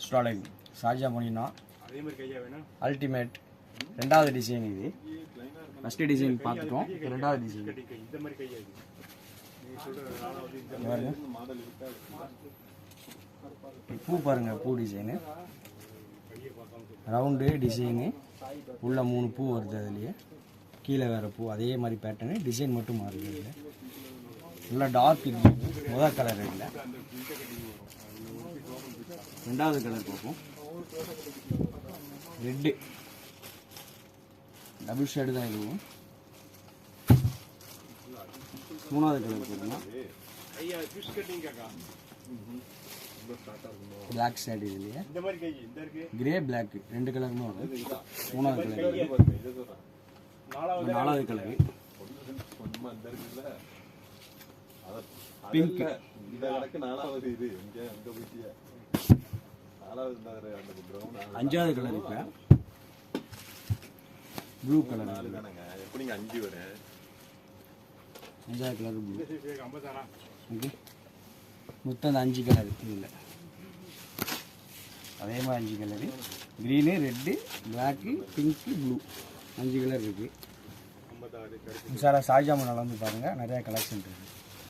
Stalin Sharjah மொனினா ultimate ரெண்டாவது design. இது first design பார்த்துட்டோம், ரெண்டாவது டிசைன். பூ பாருங்க, பூ டிசைனு ரவுண்டு டிசைனு உள்ள 3 பூ வருது, அதுலேயே கீழே வேறு பூ, அதே மாதிரி பேட்டர்னு, டிசைன் மட்டும் மாறுது. இல்லை நல்லா டார்க் இருக்குது. முதல் கலர் இல்லை, ரெண்டாவது கலர் பார்ப்போம். ரெட்டு டபுள் ஷேடு தான் இதுவும். மூணாவது கலர் பார்த்தீங்கன்னா பிளாக் ஷேடு, இதுலையே கிரே பிளாக் 2 கலருமே வரும். மூணாவது கலர், நாலாவது கலரு பிங்க், அஞ்சாவது கலர் இப்போ ப்ளூ கலர். அஞ்சாவது கலர் ப்ளூ. ஓகே, மொத்தம் அந்த 5 கலர் இதில். அதே மாதிரி 5 colour, green, red, black, pink, blue, 5 colour இருக்குது. சார் ஷார்ஜா மொனினால வந்து பாருங்கள், நிறையா கலெக்ஷன் இருக்குது.